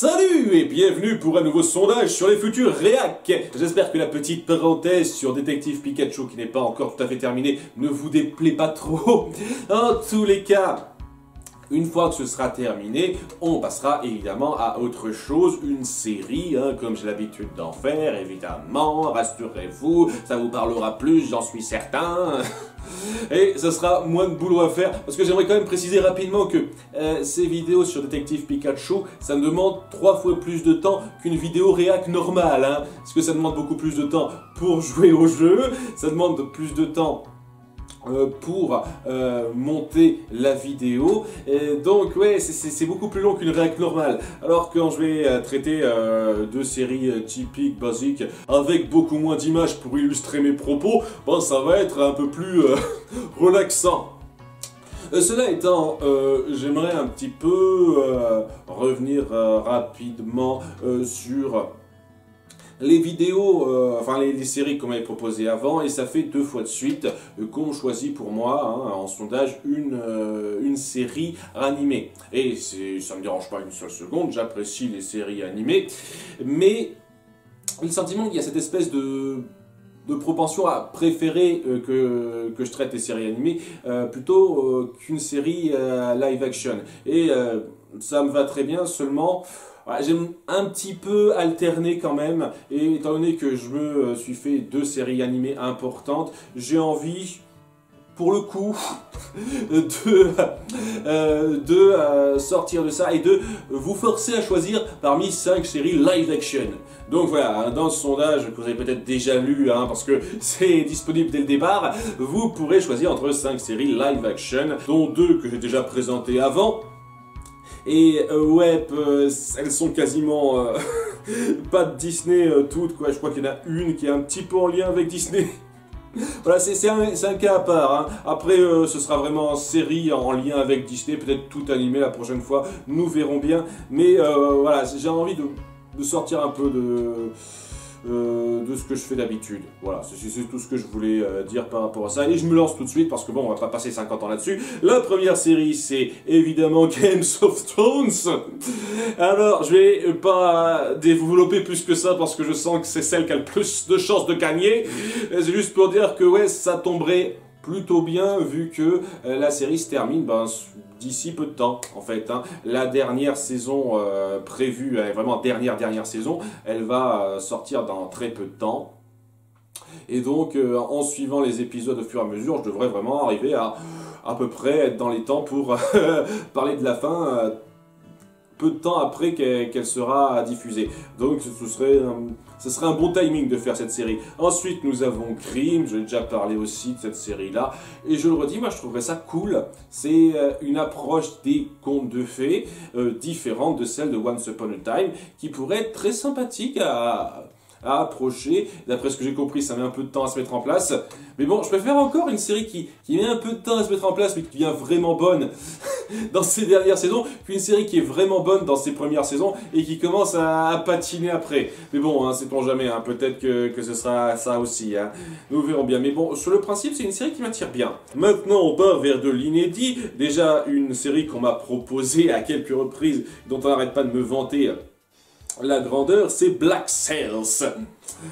Salut et bienvenue pour un nouveau sondage sur les futurs réacs. J'espère que la petite parenthèse sur Détective Pikachu qui n'est pas encore tout à fait terminée ne vous déplaît pas trop. En tous les cas, une fois que ce sera terminé, on passera évidemment à autre chose, une série, comme j'ai l'habitude d'en faire, évidemment, rassurez-vous, ça vous parlera plus, j'en suis certain. Et ça sera moins de boulot à faire, parce que j'aimerais quand même préciser rapidement que ces vidéos sur Détective Pikachu, ça me demande 3 fois plus de temps qu'une vidéo réac normale, parce que ça demande beaucoup plus de temps pour jouer au jeu, ça demande plus de temps pour monter la vidéo, et donc ouais c'est beaucoup plus long qu'une réac normale, alors quand je vais traiter de séries typiques, basiques, avec beaucoup moins d'images pour illustrer mes propos, bon ça va être un peu plus relaxant. Cela étant, j'aimerais un petit peu revenir rapidement sur les vidéos, enfin les séries qu'on m'avait proposées avant, et ça fait 2 fois de suite qu'on choisit pour moi, en sondage, une série animée. Et ça me dérange pas une seule seconde, j'apprécie les séries animées, mais le sentiment qu'il y a cette espèce de propension à préférer que je traite les séries animées plutôt qu'une série live action. Et ça me va très bien, seulement j'aime un petit peu alterner quand même, et étant donné que je me suis fait 2 séries animées importantes, j'ai envie, pour le coup, de sortir de ça et de vous forcer à choisir parmi 5 séries live action. Donc voilà, dans ce sondage que vous avez peut-être déjà lu, parce que c'est disponible dès le départ, vous pourrez choisir entre 5 séries live action, dont 2 que j'ai déjà présentées avant. Et ouais, elles sont quasiment pas de Disney toutes, quoi. Je crois qu'il y en a une qui est un petit peu en lien avec Disney. Voilà, c'est un cas à part. Après, ce sera vraiment en série en lien avec Disney, peut-être tout animé la prochaine fois, nous verrons bien. Mais voilà, j'ai envie de sortir un peu de ce que je fais d'habitude. Voilà, c'est tout ce que je voulais dire par rapport à ça. Et je me lance tout de suite parce que bon, on va pas passer 50 ans là-dessus. La première série, c'est évidemment Game of Thrones. Alors, je vais pas développer plus que ça parce que je sens que c'est celle qui a le plus de chances de gagner. C'est juste pour dire que ouais, ça tomberait plutôt bien vu que la série se termine d'ici peu de temps en fait. La dernière saison prévue, vraiment dernière saison, elle va sortir dans très peu de temps. Et donc en suivant les épisodes au fur et à mesure, je devrais vraiment arriver à peu près être dans les temps pour parler de la fin peu de temps après qu'elle sera diffusée. Donc ce serait un bon timing de faire cette série. Ensuite nous avons Grimm, j'ai déjà parlé aussi de cette série là, et je le redis, moi je trouverais ça cool. C'est une approche des contes de fées différente de celle de Once Upon a Time, qui pourrait être très sympathique à approcher. D'après ce que j'ai compris, ça met un peu de temps à se mettre en place. Mais bon, je préfère encore une série qui met un peu de temps à se mettre en place, mais qui devient vraiment bonne dans ses dernières saisons, qu'une série qui est vraiment bonne dans ses premières saisons et qui commence à patiner après. Mais bon, sait-on jamais, peut-être que ce sera ça aussi. Nous verrons bien. Mais bon, sur le principe, c'est une série qui m'attire bien. Maintenant, on part vers de l'inédit. Déjà, une série qu'on m'a proposée à quelques reprises, dont on n'arrête pas de me vanter la grandeur, c'est Black Sails.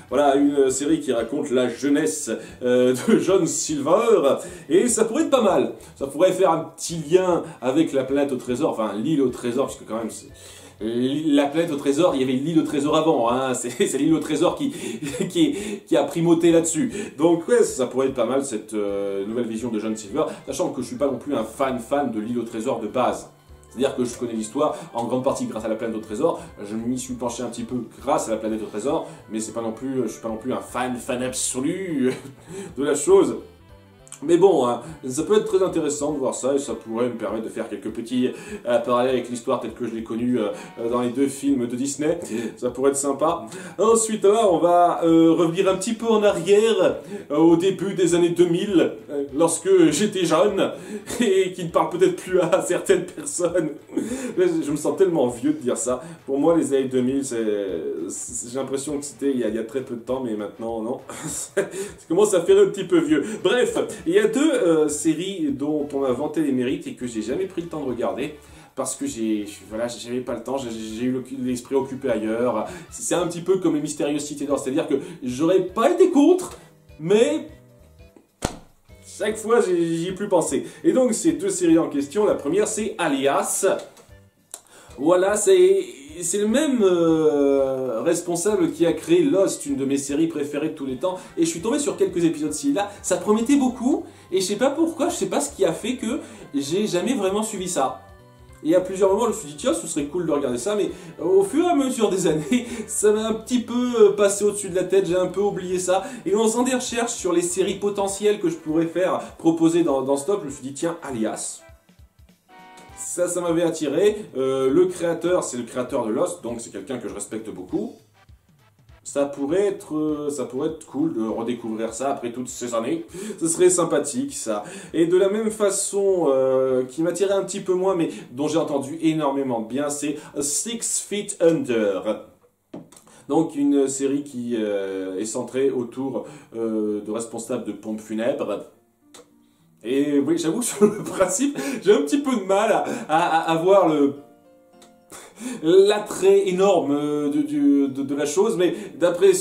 Voilà, une série qui raconte la jeunesse de John Silver, et ça pourrait être pas mal. Ça pourrait faire un petit lien avec la planète au trésor, enfin l'île au trésor, puisque quand même la planète au trésor, il y avait l'île au trésor avant, c'est l'île au trésor qui a primauté là-dessus. Donc ouais, ça pourrait être pas mal cette nouvelle vision de John Silver, sachant que je suis pas non plus un fan de l'île au trésor de base. C'est-à-dire que je connais l'histoire en grande partie grâce à la planète au trésor, je m'y suis penché un petit peu grâce à la planète au trésor, mais je suis pas non plus un fan absolu de la chose. Mais bon, ça peut être très intéressant de voir ça, et ça pourrait me permettre de faire quelques petits parallèles avec l'histoire telle que je l'ai connue dans les 2 films de Disney. Ça pourrait être sympa. Ensuite, là, on va revenir un petit peu en arrière, au début des années 2000, lorsque j'étais jeune, et qui ne parle peut-être plus à certaines personnes. Je me sens tellement vieux de dire ça. Pour moi, les années 2000, j'ai l'impression que c'était il y a très peu de temps, mais maintenant, non. Ça commence à faire un petit peu vieux. Bref, il y a 2 séries dont on a vanté les mérites et que j'ai jamais pris le temps de regarder. parce que voilà, j'avais pas le temps, j'ai eu l'esprit occupé ailleurs. C'est un petit peu comme les Mystérieuses Cités d'Or, c'est-à-dire que j'aurais pas été contre, mais chaque fois j'y ai plus pensé. Et donc ces deux séries en question, la première c'est Alias. Voilà, c'est le même responsable qui a créé Lost, une de mes séries préférées de tous les temps, et je suis tombé sur quelques épisodes ci et là, ça promettait beaucoup, et je sais pas pourquoi, je sais pas ce qui a fait que j'ai jamais vraiment suivi ça. Et à plusieurs moments, je me suis dit, tiens, ce serait cool de regarder ça, mais au fur et à mesure des années, ça m'a un petit peu passé au-dessus de la tête, j'ai un peu oublié ça. Et en faisant des recherches sur les séries potentielles que je pourrais faire, proposer dans ce top, je me suis dit, tiens, Alias. Ça m'avait attiré. Le créateur, c'est le créateur de Lost, donc c'est quelqu'un que je respecte beaucoup. Ça pourrait être cool de redécouvrir ça après toutes ces années. Ce serait sympathique, ça. Et de la même façon, qui m'attirait un petit peu moins, mais dont j'ai entendu énormément de bien, c'est Six Feet Under. Donc une série qui est centrée autour de responsables de pompes funèbres. Et oui, j'avoue que sur le principe, j'ai un petit peu de mal à voir l'attrait énorme de la chose, mais d'après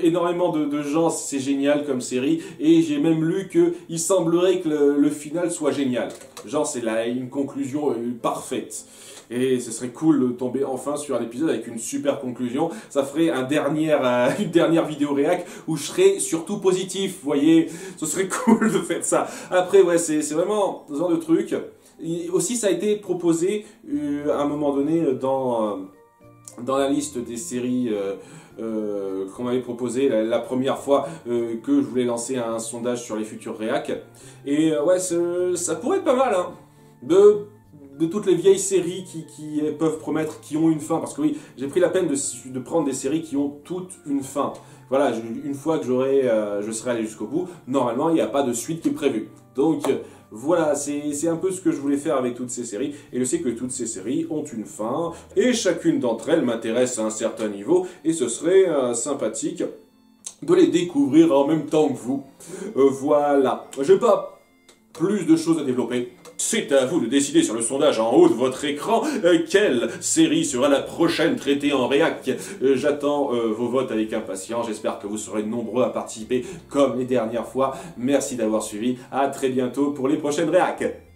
énormément de gens, c'est génial comme série, et j'ai même lu qu'il semblerait que le final soit génial. Genre, c'est une conclusion parfaite. Et ce serait cool de tomber enfin sur un épisode avec une super conclusion. Ça ferait une dernière vidéo réac où je serais surtout positif, vous voyez. Ce serait cool de faire ça. Après, ouais, c'est vraiment ce genre de truc. Et aussi, ça a été proposé à un moment donné dans la liste des séries qu'on m'avait proposé la première fois que je voulais lancer un sondage sur les futurs réacs. Et ouais, ça pourrait être pas mal, hein, de toutes les vieilles séries qui peuvent promettre, qui ont une fin. Parce que oui, j'ai pris la peine de prendre des séries qui ont toutes une fin. Voilà, une fois que je serai allé jusqu'au bout, normalement, il n'y a pas de suite qui est prévue. Donc, voilà, c'est un peu ce que je voulais faire avec toutes ces séries. Et je sais que toutes ces séries ont une fin. Et chacune d'entre elles m'intéresse à un certain niveau. Et ce serait sympathique de les découvrir en même temps que vous. Voilà. J'ai pas plus de choses à développer. C'est à vous de décider sur le sondage en haut de votre écran quelle série sera la prochaine traitée en réac. J'attends vos votes avec impatience. J'espère que vous serez nombreux à participer comme les dernières fois. Merci d'avoir suivi. À très bientôt pour les prochaines réacs.